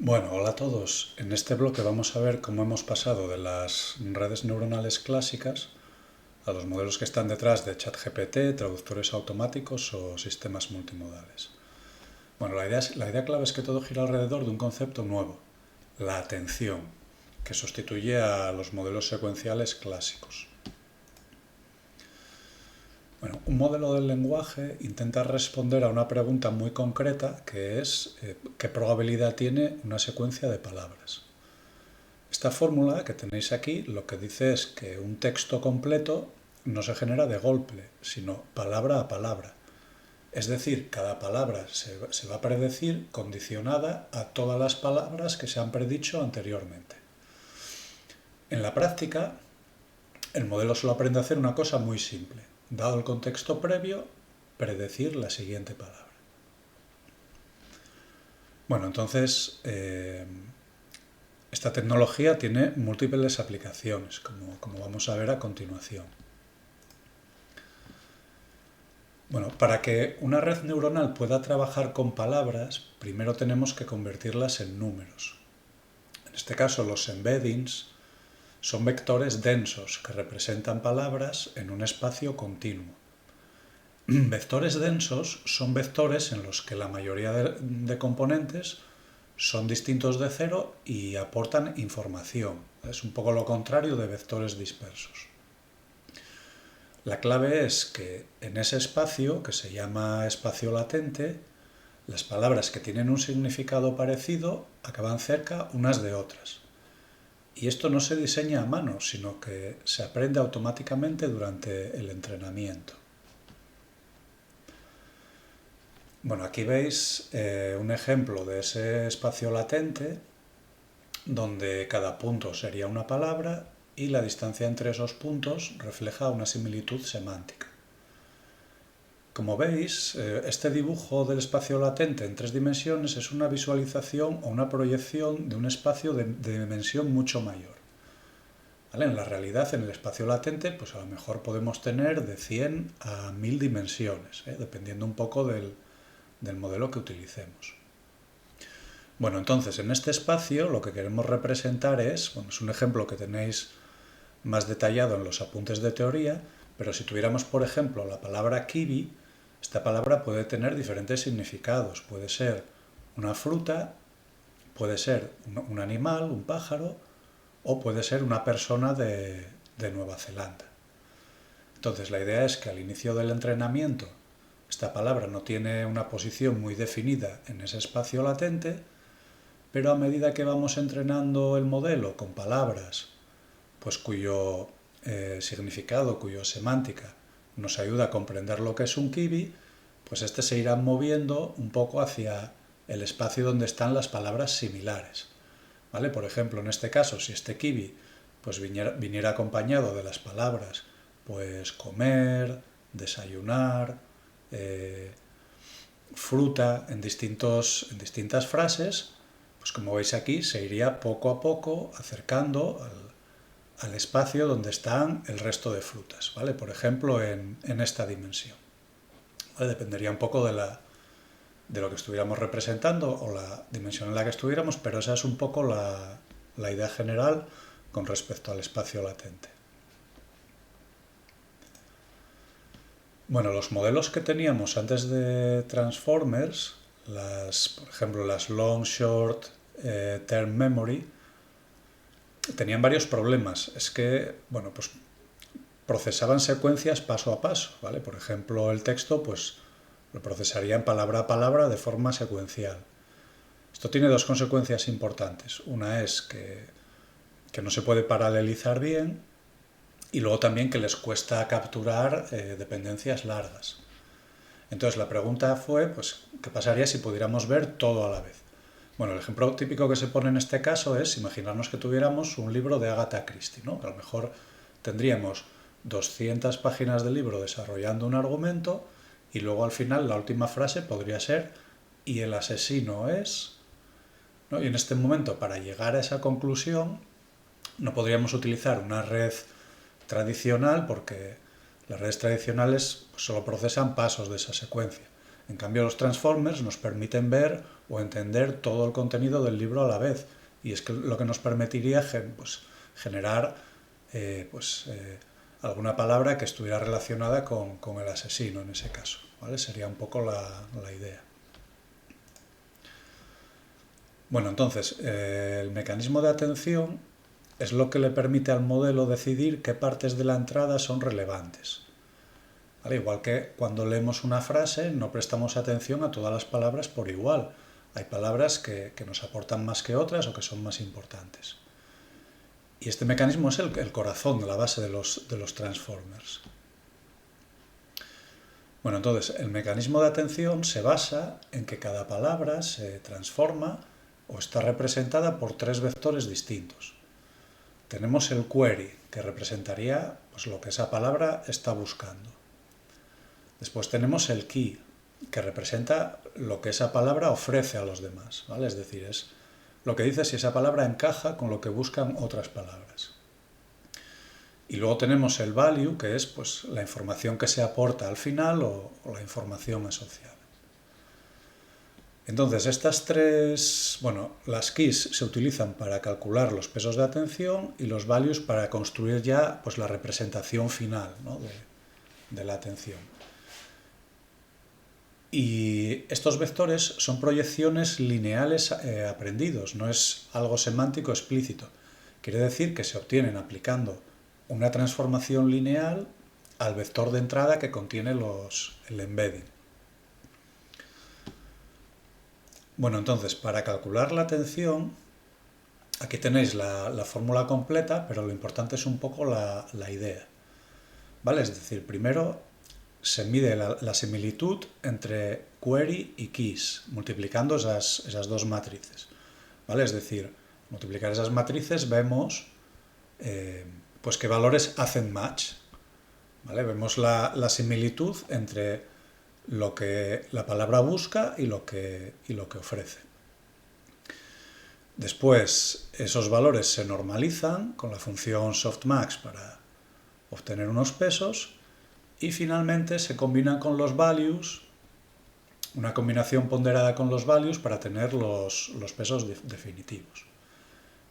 Bueno, hola a todos. En este bloque vamos a ver cómo hemos pasado de las redes neuronales clásicas a los modelos que están detrás de ChatGPT, traductores automáticos o sistemas multimodales. Bueno, la idea clave es que todo gira alrededor de un concepto nuevo, la atención, que sustituye a los modelos secuenciales clásicos. Bueno, un modelo del lenguaje intenta responder a una pregunta muy concreta que es ¿qué probabilidad tiene una secuencia de palabras? Esta fórmula que tenéis aquí lo que dice es que un texto completo no se genera de golpe, sino palabra a palabra. Es decir, cada palabra se va a predecir condicionada a todas las palabras que se han predicho anteriormente. En la práctica, el modelo solo aprende a hacer una cosa muy simple. Dado el contexto previo, predecir la siguiente palabra. Bueno, entonces, esta tecnología tiene múltiples aplicaciones, como vamos a ver a continuación. Bueno, para que una red neuronal pueda trabajar con palabras, primero tenemos que convertirlas en números. En este caso, los embeddings son vectores densos que representan palabras en un espacio continuo. Vectores densos son vectores en los que la mayoría de componentes son distintos de cero y aportan información. Es un poco lo contrario de vectores dispersos. La clave es que en ese espacio, que se llama espacio latente, las palabras que tienen un significado parecido acaban cerca unas de otras. Y esto no se diseña a mano, sino que se aprende automáticamente durante el entrenamiento. Bueno, aquí veis un ejemplo de ese espacio latente, donde cada punto sería una palabra y la distancia entre esos puntos refleja una similitud semántica. Como veis, este dibujo del espacio latente en 3 dimensiones es una visualización o una proyección de un espacio de dimensión mucho mayor. ¿Vale? En la realidad, en el espacio latente, pues a lo mejor podemos tener de 100 a 1000 dimensiones, dependiendo un poco del modelo que utilicemos. Bueno, entonces en este espacio lo que queremos representar es un ejemplo que tenéis más detallado en los apuntes de teoría, pero si tuviéramos, por ejemplo, la palabra kiwi, esta palabra puede tener diferentes significados. Puede ser una fruta, puede ser un animal, un pájaro, o puede ser una persona de Nueva Zelanda. Entonces la idea es que al inicio del entrenamiento esta palabra no tiene una posición muy definida en ese espacio latente, pero a medida que vamos entrenando el modelo con palabras pues cuyo significado, cuya semántica nos ayuda a comprender lo que es un kiwi, pues este se irá moviendo un poco hacia el espacio donde están las palabras similares. ¿Vale? Por ejemplo, en este caso, si este kiwi pues viniera acompañado de las palabras pues comer, desayunar, fruta en distintas frases, pues como veis aquí se iría poco a poco acercando al espacio donde están el resto de frutas, ¿vale? Por ejemplo, en esta dimensión. ¿Vale? Dependería un poco de lo que estuviéramos representando o la dimensión en la que estuviéramos, pero esa es un poco la idea general con respecto al espacio latente. Bueno, los modelos que teníamos antes de Transformers, por ejemplo las Long Short Term Memory, tenían varios problemas. Es que, pues procesaban secuencias paso a paso, ¿vale? Por ejemplo, el texto, pues lo procesarían palabra a palabra de forma secuencial. Esto tiene dos consecuencias importantes. Una es que no se puede paralelizar bien y luego también que les cuesta capturar dependencias largas. Entonces la pregunta fue, pues, ¿qué pasaría si pudiéramos ver todo a la vez? Bueno, el ejemplo típico que se pone en este caso es imaginarnos que tuviéramos un libro de Agatha Christie, ¿no? A lo mejor tendríamos 200 páginas de libro desarrollando un argumento y luego al final la última frase podría ser y el asesino es, ¿no? Y en este momento, para llegar a esa conclusión, no podríamos utilizar una red tradicional porque las redes tradicionales solo procesan pasos de esa secuencia. En cambio, los transformers nos permiten ver o entender todo el contenido del libro a la vez, y es que lo que nos permitiría generar alguna palabra que estuviera relacionada con el asesino en ese caso, ¿vale? Sería un poco la idea. Bueno, entonces, el mecanismo de atención es lo que le permite al modelo decidir qué partes de la entrada son relevantes. ¿Vale? Igual que cuando leemos una frase no prestamos atención a todas las palabras por igual. Hay palabras que nos aportan más que otras o que son más importantes. Y este mecanismo es el corazón de la base de los transformers. Bueno, entonces, el mecanismo de atención se basa en que cada palabra se transforma o está representada por tres vectores distintos. Tenemos el query, que representaría lo que esa palabra está buscando. Después tenemos el key, que representa lo que esa palabra ofrece a los demás, ¿vale? Es decir, es lo que dice si esa palabra encaja con lo que buscan otras palabras. Y luego tenemos el value, que es la información que se aporta al final o la información asociada. Entonces, estas tres, las keys se utilizan para calcular los pesos de atención y los values para construir ya la representación final, ¿no? de la atención. Y estos vectores son proyecciones lineales aprendidos, no es algo semántico explícito. Quiere decir que se obtienen aplicando una transformación lineal al vector de entrada que contiene el embedding. Bueno, entonces, para calcular la atención, aquí tenéis la fórmula completa, pero lo importante es un poco la idea. ¿Vale? Es decir, primero se mide la similitud entre query y keys, multiplicando esas dos matrices. ¿Vale? Es decir, multiplicar esas matrices vemos qué valores hacen match. ¿Vale? Vemos la similitud entre lo que la palabra busca y lo que ofrece. Después, esos valores se normalizan con la función softmax para obtener unos pesos y finalmente se combinan con los values, una combinación ponderada con los values para tener los pesos definitivos.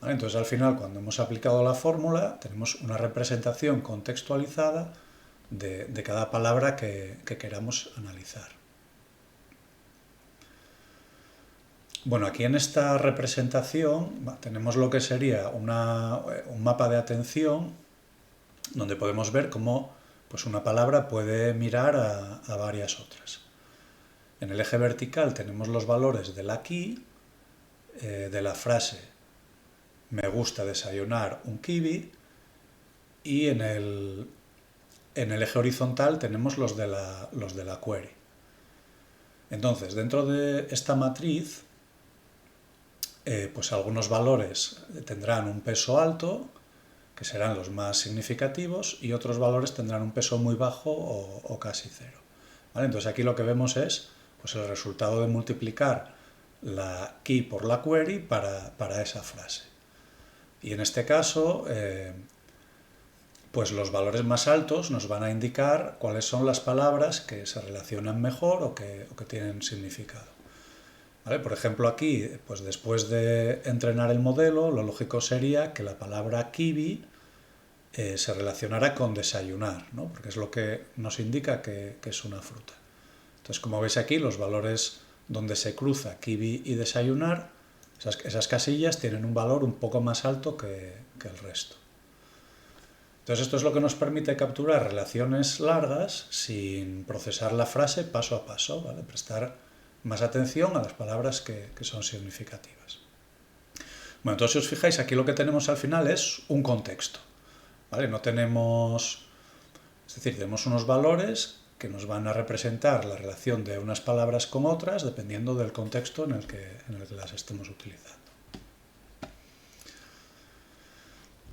¿Vale? Entonces, al final, cuando hemos aplicado la fórmula, tenemos una representación contextualizada de cada palabra que queramos analizar. Bueno, aquí en esta representación tenemos lo que sería un mapa de atención donde podemos ver cómo una palabra puede mirar a varias otras. En el eje vertical tenemos los valores de la key, de la frase me gusta desayunar un kiwi, y en el eje horizontal tenemos los de la query. Entonces, dentro de esta matriz, algunos valores tendrán un peso alto, que serán los más significativos, y otros valores tendrán un peso muy bajo o casi cero. ¿Vale? Entonces aquí lo que vemos es el resultado de multiplicar la key por la query para esa frase. Y en este caso, los valores más altos nos van a indicar cuáles son las palabras que se relacionan mejor o que tienen significado. ¿Vale? Por ejemplo, aquí, después de entrenar el modelo, lo lógico sería que la palabra kiwi se relacionara con desayunar, ¿no? Porque es lo que nos indica que es una fruta. Entonces, como veis aquí, los valores donde se cruza kiwi y desayunar, esas casillas tienen un valor un poco más alto que el resto. Entonces, esto es lo que nos permite capturar relaciones largas sin procesar la frase paso a paso, ¿vale? Prestar más atención a las palabras que son significativas. Bueno, entonces si os fijáis, aquí lo que tenemos al final es un contexto, ¿vale? No tenemos, es decir, tenemos unos valores que nos van a representar la relación de unas palabras con otras dependiendo del contexto en el que las estemos utilizando.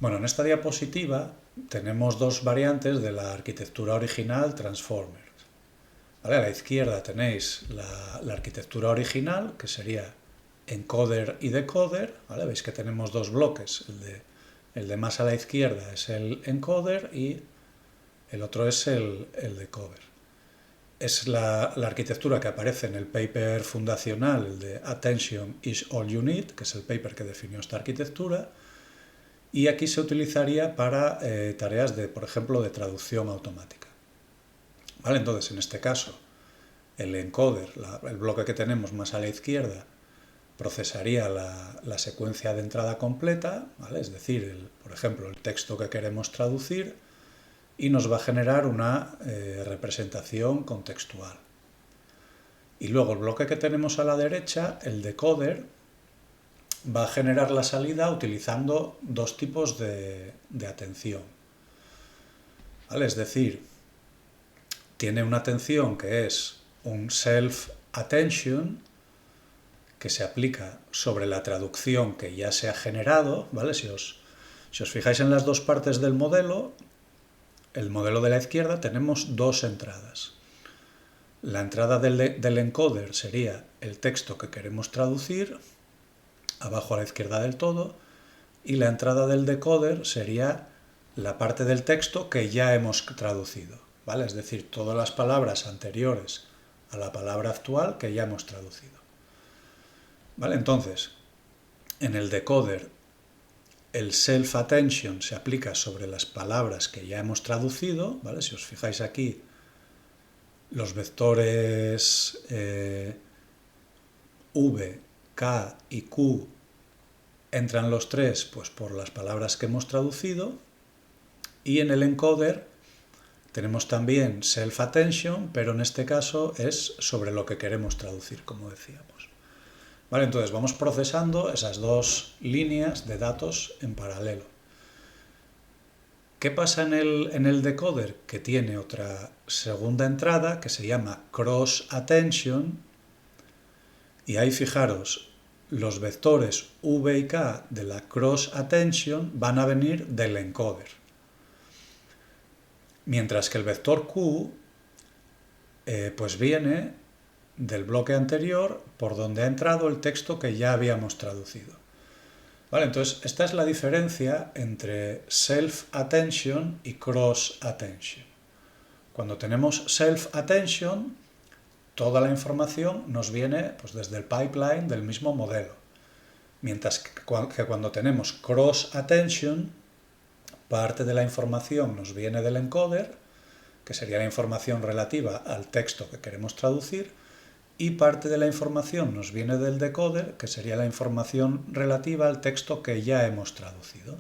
Bueno, en esta diapositiva tenemos dos variantes de la arquitectura original Transformers. ¿Vale? A la izquierda tenéis la arquitectura original, que sería encoder y decoder. ¿Vale? Veis que tenemos dos bloques, el de más a la izquierda es el encoder y el otro es el decoder. es la arquitectura que aparece en el paper fundacional, el de Attention is All You Need, que es el paper que definió esta arquitectura, y aquí se utilizaría para tareas de, por ejemplo, de traducción automática. ¿Vale? Entonces, en este caso, el encoder, el bloque que tenemos más a la izquierda, procesaría la secuencia de entrada completa, ¿vale? Es decir, por ejemplo, el texto que queremos traducir, y nos va a generar una representación contextual. Y luego el bloque que tenemos a la derecha, el decoder, va a generar la salida utilizando dos tipos de atención. ¿Vale? Es decir, tiene una atención que es un self-attention, que se aplica sobre la traducción que ya se ha generado, ¿vale? Si os fijáis en las dos partes del modelo, el modelo de la izquierda tenemos dos entradas. La entrada del encoder sería el texto que queremos traducir, abajo a la izquierda del todo, y la entrada del decoder sería la parte del texto que ya hemos traducido, ¿vale? Es decir, todas las palabras anteriores a la palabra actual que ya hemos traducido. ¿Vale? Entonces, en el decoder, el self-attention se aplica sobre las palabras que ya hemos traducido, ¿vale? Si os fijáis aquí, los vectores V, K y Q entran los tres pues, por las palabras que hemos traducido, y en el encoder tenemos también self-attention, pero en este caso es sobre lo que queremos traducir, como decíamos. Vale, entonces vamos procesando esas dos líneas de datos en paralelo. ¿Qué pasa en el decoder? Que tiene otra segunda entrada que se llama cross attention, y ahí fijaros, los vectores V y K de la cross attention van a venir del encoder, mientras que el vector Q pues viene del bloque anterior por donde ha entrado el texto que ya habíamos traducido. Vale, entonces esta es la diferencia entre self-attention y cross-attention. Cuando tenemos self-attention, toda la información nos viene pues, desde el pipeline del mismo modelo. Mientras que cuando tenemos cross-attention, parte de la información nos viene del encoder, que sería la información relativa al texto que queremos traducir, y parte de la información nos viene del decoder, que sería la información relativa al texto que ya hemos traducido.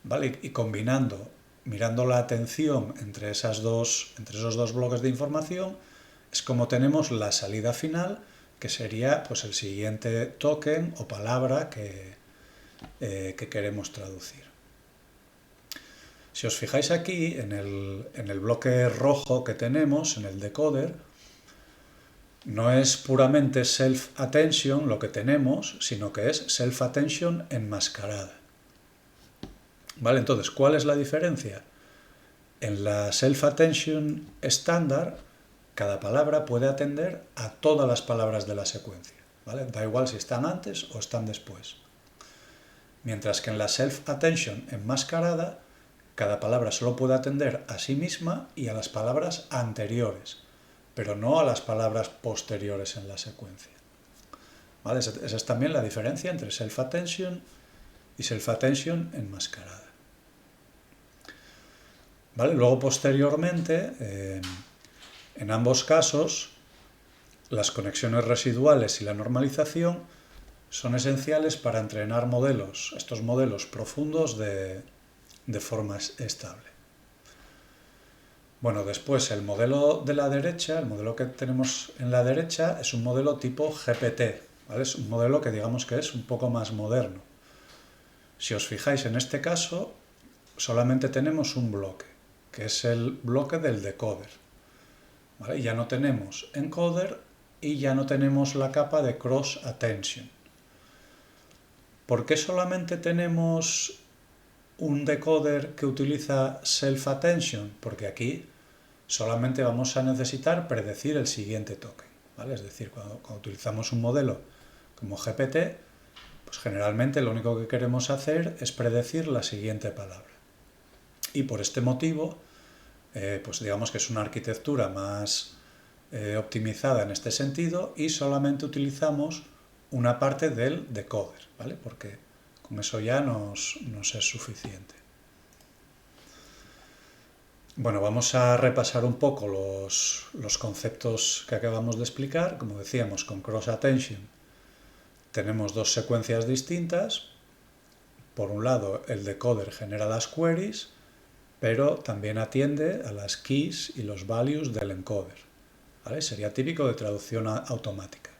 ¿Vale? Y combinando, mirando la atención entre esos dos bloques de información, es como tenemos la salida final, que sería pues, el siguiente token o palabra que queremos traducir. Si os fijáis aquí, en el bloque rojo que tenemos, en el decoder, no es puramente self-attention lo que tenemos, sino que es self-attention enmascarada. ¿Vale? Entonces, ¿cuál es la diferencia? En la self-attention estándar, cada palabra puede atender a todas las palabras de la secuencia, ¿vale? Da igual si están antes o están después. Mientras que en la self-attention enmascarada, cada palabra solo puede atender a sí misma y a las palabras anteriores, pero no a las palabras posteriores en la secuencia. ¿Vale? Esa es también la diferencia entre self-attention y self-attention enmascarada. ¿Vale? Luego, posteriormente, en ambos casos, las conexiones residuales y la normalización son esenciales para entrenar modelos, estos modelos profundos de forma estable. Bueno, después el modelo de la derecha, el modelo que tenemos en la derecha es un modelo tipo GPT, ¿vale? Es un modelo que digamos que es un poco más moderno. Si os fijáis en este caso, solamente tenemos un bloque, que es el bloque del decoder, ¿vale? Ya no tenemos encoder y ya no tenemos la capa de cross attention. ¿Por qué solamente tenemos un decoder que utiliza self-attention? Porque aquí solamente vamos a necesitar predecir el siguiente token, ¿vale? Es decir, cuando utilizamos un modelo como GPT, pues generalmente lo único que queremos hacer es predecir la siguiente palabra. Y por este motivo, pues digamos que es una arquitectura más optimizada en este sentido y solamente utilizamos una parte del decoder, ¿vale? Porque con eso ya nos es suficiente. Bueno, vamos a repasar un poco los conceptos que acabamos de explicar. Como decíamos, con cross attention tenemos dos secuencias distintas. Por un lado, el decoder genera las queries, pero también atiende a las keys y los values del encoder, ¿vale? Sería típico de traducción automática.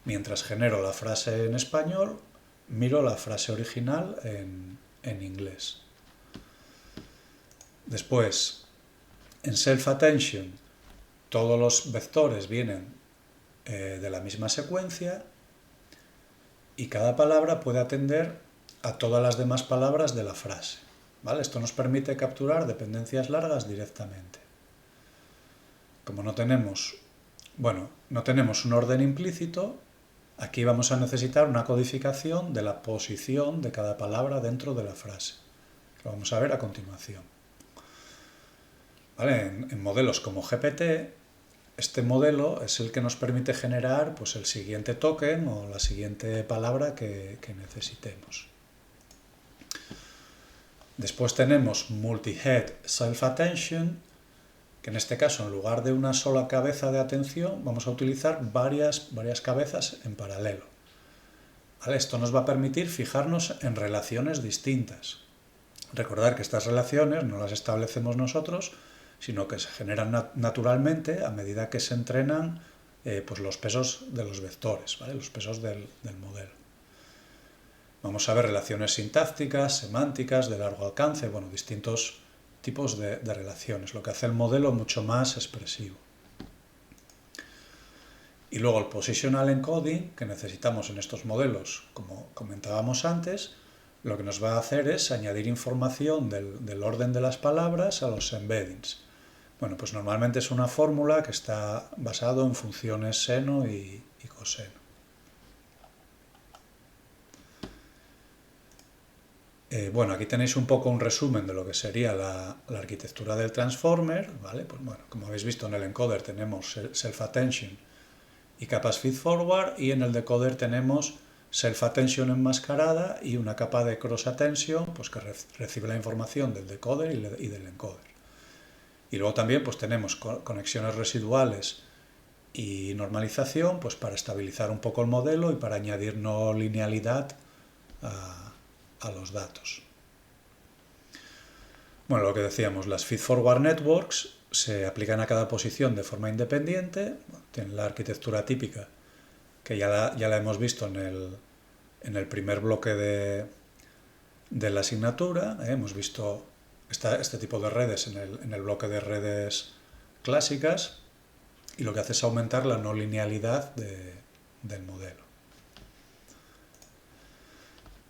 Mientras genero la frase en español, miro la frase original en inglés. Después, en self-attention, todos los vectores vienen de la misma secuencia y cada palabra puede atender a todas las demás palabras de la frase, ¿vale? Esto nos permite capturar dependencias largas directamente. Como no tenemos un orden implícito, aquí vamos a necesitar una codificación de la posición de cada palabra dentro de la frase. Lo vamos a ver a continuación. ¿Vale? En modelos como GPT, este modelo es el que nos permite generar pues, el siguiente token o la siguiente palabra que necesitemos. Después tenemos multi-head self-attention, que en este caso, en lugar de una sola cabeza de atención, vamos a utilizar varias cabezas en paralelo. ¿Vale? Esto nos va a permitir fijarnos en relaciones distintas. Recordar que estas relaciones no las establecemos nosotros, sino que se generan naturalmente a medida que se entrenan pues los pesos de los vectores, ¿vale? Los pesos del modelo. Vamos a ver relaciones sintácticas, semánticas, de largo alcance, bueno, distintos tipos de relaciones, lo que hace el modelo mucho más expresivo. Y luego el positional encoding, que necesitamos en estos modelos, como comentábamos antes, lo que nos va a hacer es añadir información del orden de las palabras a los embeddings. Bueno, pues normalmente es una fórmula que está basado en funciones seno y coseno. Bueno, aquí tenéis un poco un resumen de lo que sería la arquitectura del transformer, ¿vale? Pues bueno, como habéis visto en el encoder tenemos self-attention y capas feed-forward, y en el decoder tenemos self-attention enmascarada y una capa de cross-attention pues que recibe la información del decoder y del encoder. Y luego también pues tenemos conexiones residuales y normalización pues para estabilizar un poco el modelo y para añadir no linealidad a los datos. Bueno, lo que decíamos, las feed-forward networks se aplican a cada posición de forma independiente. Tienen la arquitectura típica, que ya la hemos visto en el primer bloque de la asignatura. Hemos visto este tipo de redes en el bloque de redes clásicas, y lo que hace es aumentar la no linealidad del modelo.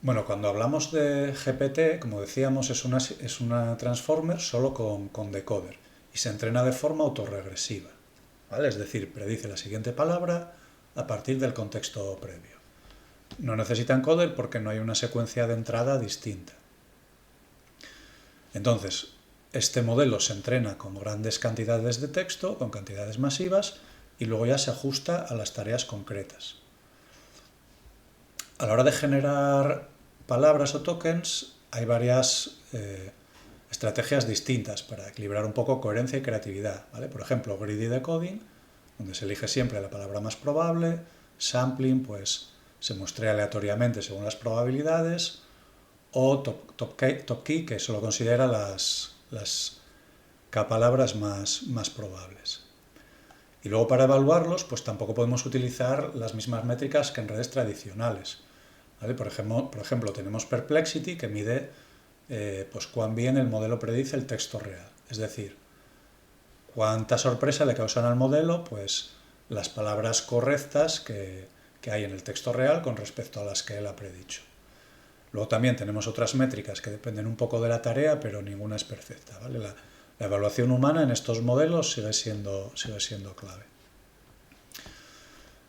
Bueno, cuando hablamos de GPT, como decíamos, es una transformer solo con decoder y se entrena de forma autorregresiva, ¿vale? Es decir, predice la siguiente palabra a partir del contexto previo. No necesita encoder porque no hay una secuencia de entrada distinta. Entonces, este modelo se entrena con grandes cantidades de texto, con cantidades masivas, y luego ya se ajusta a las tareas concretas. A la hora de generar palabras o tokens hay varias estrategias distintas para equilibrar un poco coherencia y creatividad, ¿vale? Por ejemplo, greedy decoding, donde se elige siempre la palabra más probable; sampling, pues se muestra aleatoriamente según las probabilidades; o top key, que solo considera las palabras más probables. Y luego, para evaluarlos, pues tampoco podemos utilizar las mismas métricas que en redes tradicionales, ¿vale? Por ejemplo, tenemos Perplexity, que mide pues cuán bien el modelo predice el texto real. Es decir, cuánta sorpresa le causan al modelo pues las palabras correctas que hay en el texto real con respecto a las que él ha predicho. Luego también tenemos otras métricas que dependen un poco de la tarea, pero ninguna es perfecta, ¿vale? La evaluación humana en estos modelos sigue siendo clave.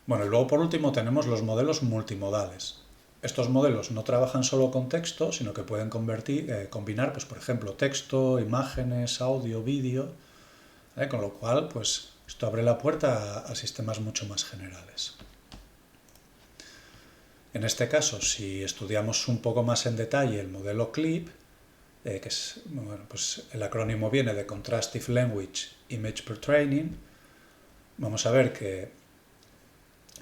Bueno, y luego por último tenemos los modelos multimodales. Estos modelos no trabajan solo con texto, sino que pueden combinar, pues, por ejemplo, texto, imágenes, audio, vídeo, ¿vale? Con lo cual pues Esto abre la puerta a sistemas mucho más generales. En este caso, si estudiamos un poco más en detalle el modelo CLIP, que es, bueno, pues el acrónimo viene de Contrastive Language Image Pre-Training, vamos a ver que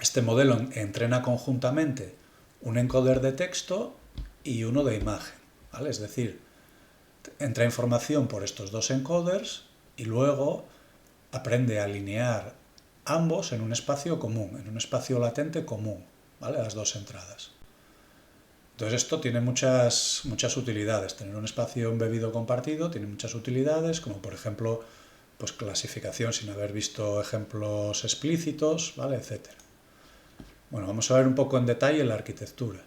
este modelo entrena conjuntamente un encoder de texto y uno de imagen, ¿vale? Es decir, entra información por estos dos encoders y luego aprende a alinear ambos en un espacio común, en un espacio latente común, ¿vale? Las dos entradas. Entonces esto tiene muchas utilidades. Tener un espacio embebido compartido tiene muchas utilidades, como por ejemplo, pues clasificación sin haber visto ejemplos explícitos, ¿vale? Etcétera. Bueno, vamos a ver un poco en detalle la arquitectura.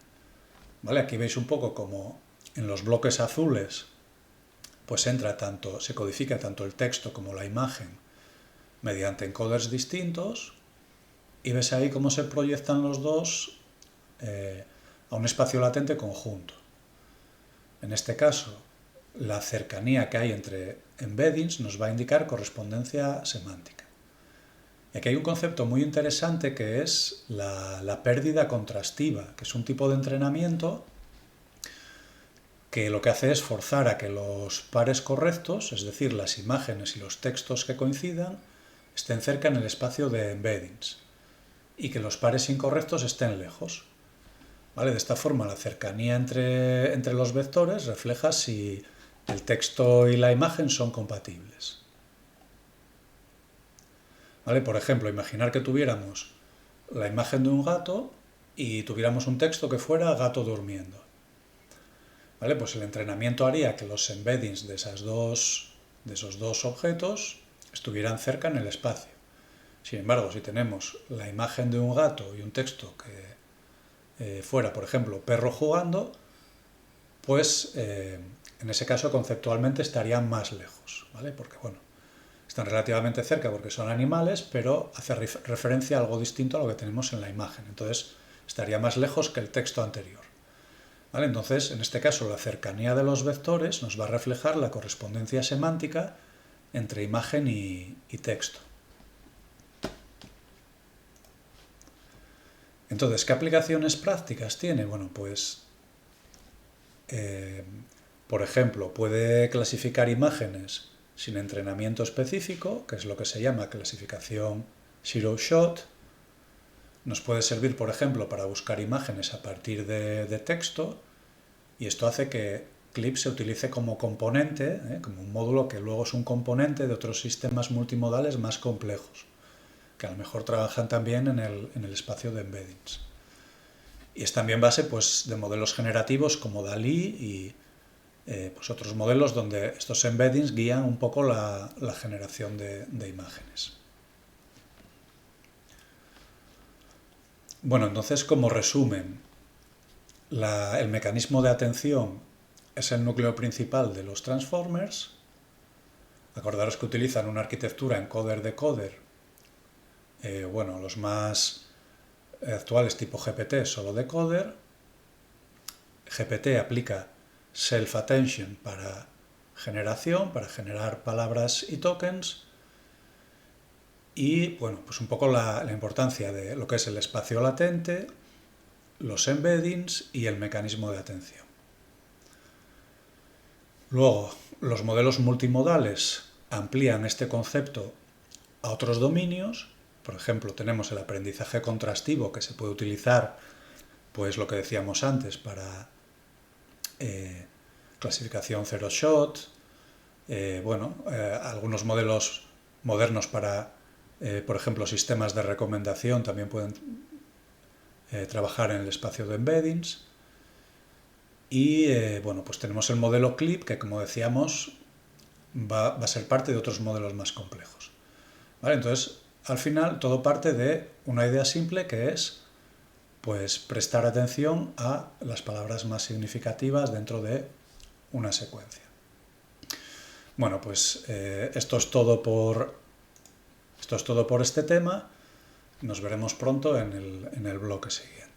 ¿Vale? Aquí veis un poco como en los bloques azules pues se codifica tanto el texto como la imagen mediante encoders distintos y ves ahí cómo se proyectan los dos a un espacio latente conjunto. En este caso, la cercanía que hay entre embeddings nos va a indicar correspondencia semántica. Y aquí hay un concepto muy interesante que es la pérdida contrastiva, que es un tipo de entrenamiento que lo que hace es forzar a que los pares correctos, es decir, las imágenes y los textos que coincidan, estén cerca en el espacio de embeddings y que los pares incorrectos estén lejos. ¿Vale? De esta forma, la cercanía entre los vectores refleja si el texto y la imagen son compatibles. ¿Vale? Por ejemplo, imaginar que tuviéramos la imagen de un gato y tuviéramos un texto que fuera gato durmiendo. ¿Vale? Pues el entrenamiento haría que los embeddings de esos dos objetos estuvieran cerca en el espacio. Sin embargo, si tenemos la imagen de un gato y un texto que fuera, por ejemplo, perro jugando, pues en ese caso conceptualmente estarían más lejos, ¿vale? Porque, bueno, están relativamente cerca porque son animales, pero hace referencia a algo distinto a lo que tenemos en la imagen. Entonces, estaría más lejos que el texto anterior. ¿Vale? Entonces, en este caso, la cercanía de los vectores nos va a reflejar la correspondencia semántica entre imagen y texto. Entonces, ¿qué aplicaciones prácticas tiene? Bueno, pues, por ejemplo, puede clasificar imágenes sin entrenamiento específico, que es lo que se llama clasificación zero shot. Nos puede servir, por ejemplo, para buscar imágenes a partir de texto, y esto hace que CLIP se utilice como componente, como un módulo que luego es un componente de otros sistemas multimodales más complejos, que a lo mejor trabajan también en el espacio de embeddings. Y es también base pues, de modelos generativos como DALL-E y pues otros modelos donde estos embeddings guían un poco la generación de imágenes. Bueno, entonces, como resumen, el mecanismo de atención es el núcleo principal de los transformers. Acordaros que utilizan una arquitectura encoder-decoder. Bueno, los más actuales tipo GPT solo decoder. GPT aplica self-attention para generación, para generar palabras y tokens. Y bueno, pues un poco la importancia de lo que es el espacio latente, los embeddings y el mecanismo de atención. Luego, los modelos multimodales amplían este concepto a otros dominios. Por ejemplo, tenemos el aprendizaje contrastivo, que se puede utilizar, pues lo que decíamos antes, para clasificación zero shot, algunos modelos modernos para, por ejemplo, sistemas de recomendación también pueden trabajar en el espacio de embeddings. Y pues tenemos el modelo CLIP, que como decíamos va a ser parte de otros modelos más complejos. ¿Vale? Entonces, al final, todo parte de una idea simple que es pues, prestar atención a las palabras más significativas dentro de una secuencia. Bueno, pues esto es todo por este tema. Nos veremos pronto en el bloque siguiente.